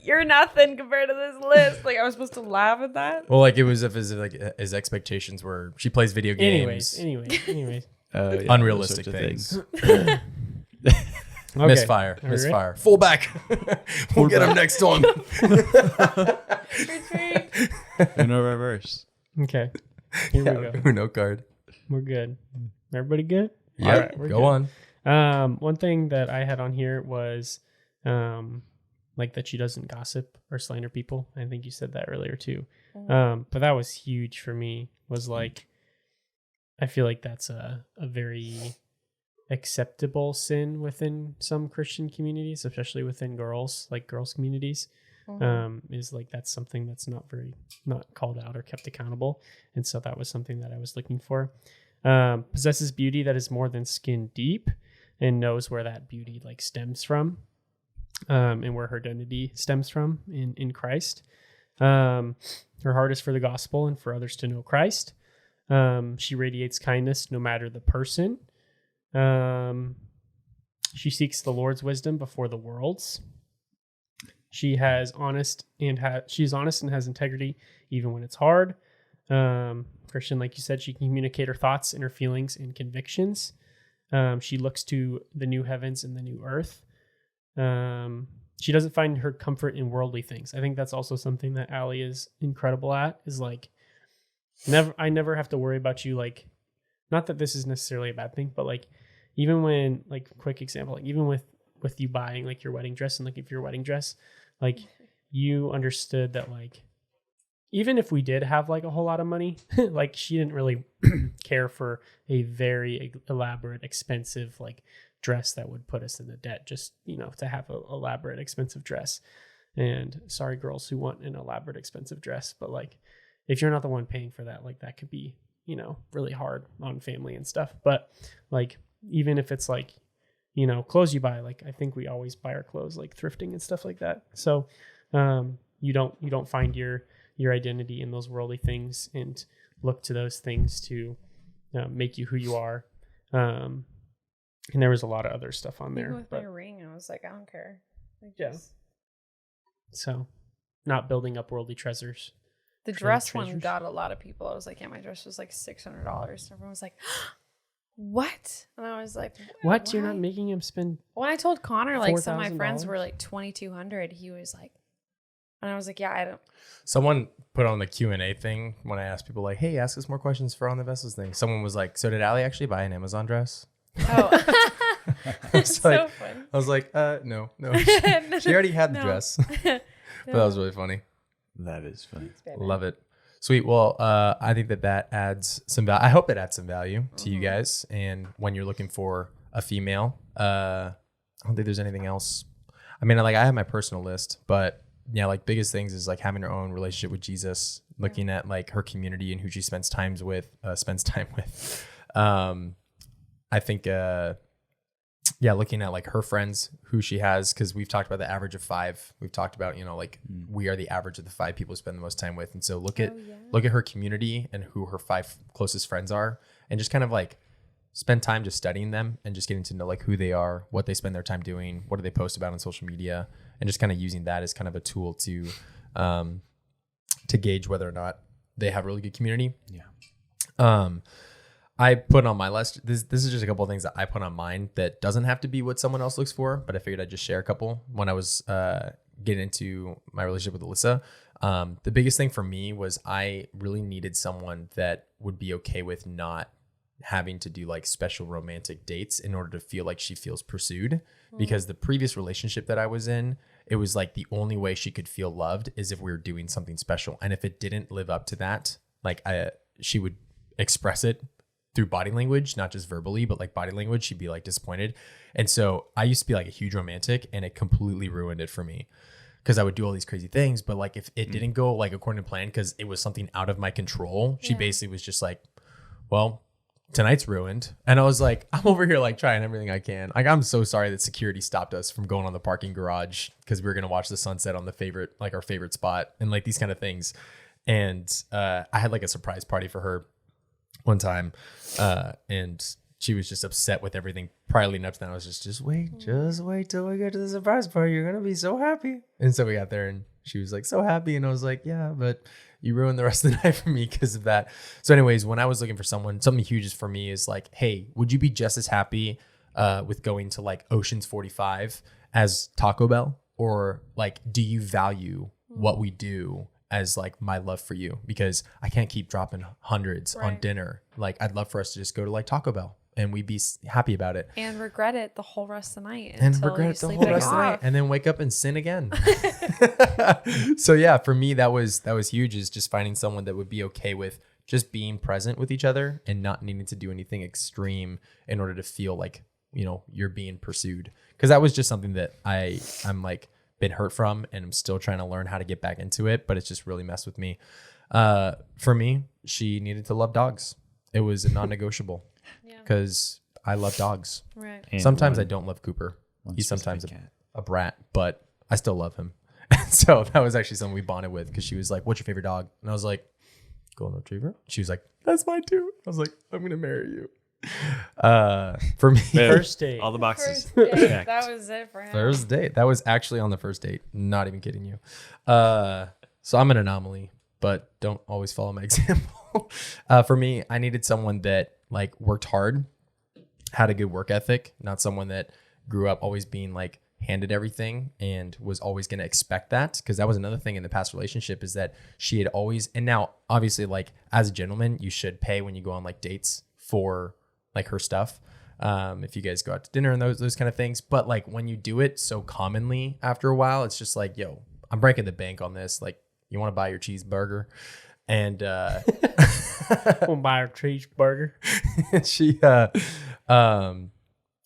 You're nothing compared to this list. Like, I was supposed to laugh at that.
Well, like it was if his expectations were she plays video games.
Anyways.
Yeah,
Unrealistic
those sorts of
things.
Okay.
Misfire.
All right.
Misfire. Full back. We'll get him next one.
Retreat.
Uno reverse.
Okay. Here we go.
Uno card.
We're good. Everybody good?
Yeah.
All right, we're
Go
good.
on.
One thing that I had on here was like that she doesn't gossip or slander people. I think you said that earlier too. But that was huge for me, was like I feel like that's a very acceptable sin within some Christian communities, especially within girls communities. Is like that's something that's not called out or kept accountable. And so that was something that I was looking for. Possesses beauty that is more than skin deep and knows where that beauty like stems from, and where her identity stems from in Christ. Her heart is for the gospel and for others to know Christ. She radiates kindness no matter the person. She seeks the Lord's wisdom before the world's. She's honest and has integrity even when it's hard. Christian, like you said, she can communicate her thoughts and her feelings and convictions. She looks to the new heavens and the new earth. She doesn't find her comfort in worldly things. I think that's also something that Allie is incredible at, is like I never have to worry about you. Like, not that this is necessarily a bad thing, but like even when, like, quick example, like even with you buying like your wedding dress, and like if your wedding dress, like you understood that like even if we did have like a whole lot of money, like she didn't really care for a very elaborate, expensive, like dress that would put us in the debt, just, to have an elaborate, expensive dress. And sorry, girls who want an elaborate, expensive dress, but like, if you're not the one paying for that, like that could be, really hard on family and stuff. But like, even if it's like, clothes you buy, like I think we always buy our clothes like thrifting and stuff like that. So you don't find your identity in those worldly things and look to those things to make you who you are. And there was a lot of other stuff on there.
Even with my ring, I was like, I don't care. Like,
yeah. So not building up worldly treasures.
The dress one got a lot of people. I was like, yeah, my dress was like $600. Everyone was like, what? And I was like,
what? You're not making him spend?
When I told Connor, like some of my
$4,000?
friends were like $2,200, he was like, and I was like, yeah, I don't.
Someone put on the Q&A thing when I asked people like, hey, ask us more questions for On the Vessels thing. Someone was like, so did Allie actually buy an Amazon dress?
Oh,
It's
so
like,
funny.
I was like, no. She already had the dress. But that was really funny.
That is funny.
Love it. Sweet. Well, I think that adds some value. I hope it adds some value to you guys. And when you're looking for a female, I don't think there's anything else. I mean, like I have my personal list, but yeah, like biggest things is like having her own relationship with Jesus, looking at like her community and who she spends time with. I think, looking at like her friends, who she has, because we've talked about the average of 5. We've talked about, we are the average of the 5 people who spend the most time with. And so look at her community and who her 5 closest friends are, and just kind of like spend time just studying them and just getting to know like who they are, what they spend their time doing, what do they post about on social media, and just kind of using that as kind of a tool to gauge whether or not they have a really good community. Yeah. I put on my list, this is just a couple of things that I put on mine that doesn't have to be what someone else looks for, but I figured I'd just share a couple. When I was getting into my relationship with Alyssa, the biggest thing for me was I really needed someone that would be okay with not having to do like special romantic dates in order to feel like she feels pursued. Because the previous relationship that I was in, it was like the only way she could feel loved is if we were doing something special. And if it didn't live up to that, like she would express it through body language, not just verbally, but like body language. She'd be like disappointed. And so I used to be like a huge romantic, and it completely ruined it for me, because I would do all these crazy things. But like if it didn't go like according to plan, because it was something out of my control, she basically was just like, well, tonight's ruined. And I was like, I'm over here like trying everything I can. Like, I'm so sorry that security stopped us from going on the parking garage because we were going to watch the sunset on our favorite spot, and like these kind of things. And I had like a surprise party for her one time, and she was just upset with everything prior leading up to that. I was just wait till we get to the surprise party. You're gonna be so happy. And so we got there, and she was like so happy, and I was like, yeah, but you ruined the rest of the night for me because of that. So anyways, when I was looking for someone, something huge for me is like, hey, would you be just as happy with going to like Ocean's 45 as Taco Bell? Or like, do you value what we do as like my love for you? Because I can't keep dropping hundreds on dinner. Like, I'd love for us to just go to like Taco Bell and we'd be happy about it.
And regret it the whole rest of the night.
And regret it the whole rest of the night. And then wake up and sin again. So yeah, for me, that was huge, is just finding someone that would be okay with just being present with each other and not needing to do anything extreme in order to feel like, you're being pursued. Because that was just something that I'm like, been hurt from, and I'm still trying to learn how to get back into it, but it's just really messed with me. For me, she needed to love dogs. It was a non-negotiable because I love dogs. Right. And sometimes I don't love Cooper. He's sometimes a brat, but I still love him. And so that was actually something we bonded with, because she was like, what's your favorite dog? And I was like, golden retriever. She was like, that's mine too. I was like, I'm going to marry you. For me,
first date,
all the boxes.
That was it for him.
First date. That was actually on the first date. Not even kidding you. So I'm an anomaly, but don't always follow my example. For me, I needed someone that like worked hard, had a good work ethic, not someone that grew up always being like handed everything and was always going to expect that. Because that was another thing in the past relationship, is that she had always, and now obviously like as a gentleman, you should pay when you go on like dates for like her stuff, if you guys go out to dinner and those kind of things. But like when you do it so commonly, after a while, it's just like, yo, I'm breaking the bank on this. Like, you want to buy your cheeseburger? And
we'll buy her cheeseburger.
And she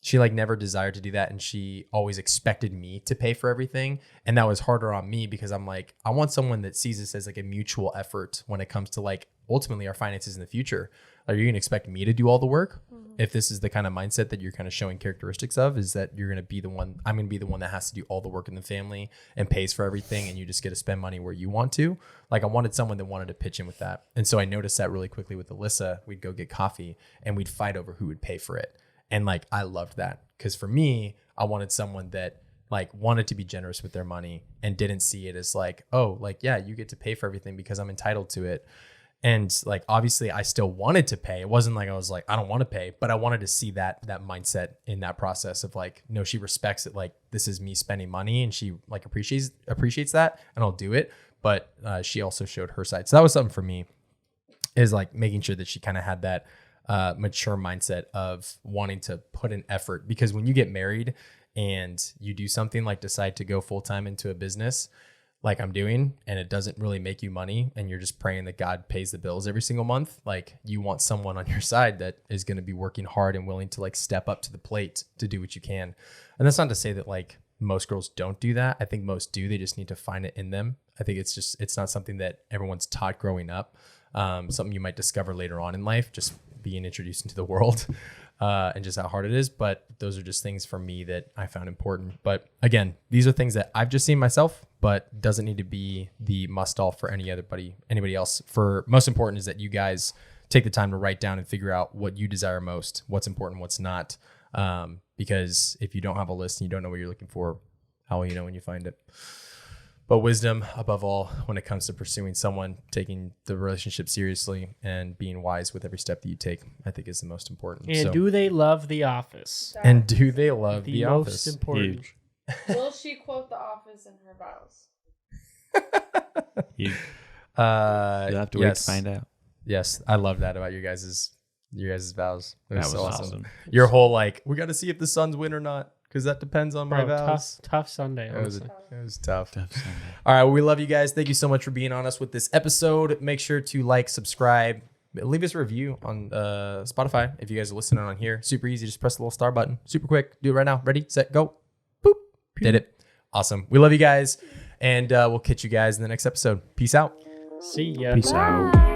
she like never desired to do that, and she always expected me to pay for everything, and that was harder on me because I'm like, I want someone that sees this as like a mutual effort when it comes to like ultimately our finances in the future. Are you gonna expect me to do all the work? If this is the kind of mindset that you're kind of showing characteristics of, is that you're gonna be the one, I'm gonna be the one that has to do all the work in the family and pays for everything, and you just get to spend money where you want to. Like I wanted someone that wanted to pitch in with that, and so I noticed that really quickly with Alyssa. We'd go get coffee and we'd fight over who would pay for it. And like, I loved that because for me, I wanted someone that like wanted to be generous with their money and didn't see it as like, oh, like, yeah, you get to pay for everything because I'm entitled to it. And like, obviously I still wanted to pay. It wasn't like I was like, I don't want to pay, but I wanted to see that mindset in that process of like, no, she respects it. Like this is me spending money and she like appreciates that, and I'll do it. But she also showed her side. So that was something for me, is like making sure that she kind of had that mature mindset of wanting to put an effort, because when you get married and you do something like decide to go full-time into a business like I'm doing, and it doesn't really make you money and you're just praying that God pays the bills every single month, like you want someone on your side that is going to be working hard and willing to like step up to the plate to do what you can. And that's not to say that like most girls don't do that. I think most do. They just need to find it in them. I think it's not something that everyone's taught growing up. Something you might discover later on in life, just being introduced into the world and just how hard it is. But those are just things for me that I found important. But again, these are things that I've just seen myself, but doesn't need to be the must all for anybody else. For most important is that you guys take the time to write down and figure out what you desire most, what's important, what's not. Because if you don't have a list and you don't know what you're looking for, how will you know when you find it? But wisdom above all when it comes to pursuing someone, taking the relationship seriously and being wise with every step that you take, I think is the most important.
And do they love The Office?
And do they love
The
The
most
Office?
important.
Huge.
Will she quote The Office in her vows?
You'll
You'll
have to wait to find out.
Yes, I love that about your guys' vows. It
That was
so
awesome.
Your whole like, we got to see if the Suns win or not, because that depends on my
Bro,
vows.
tough Sunday.
It was
Honestly.
tough. All right, well, we love you guys. Thank you so much for being on us with this episode. Make sure to like, subscribe, leave us a review on Spotify if you guys are listening on here. Super easy. Just press the little star button. Super quick. Do it right now. Ready, set, go. Boop. Did it. Awesome. We love you guys, and we'll catch you guys in the next episode. Peace out.
See ya.
Peace out.
Bye.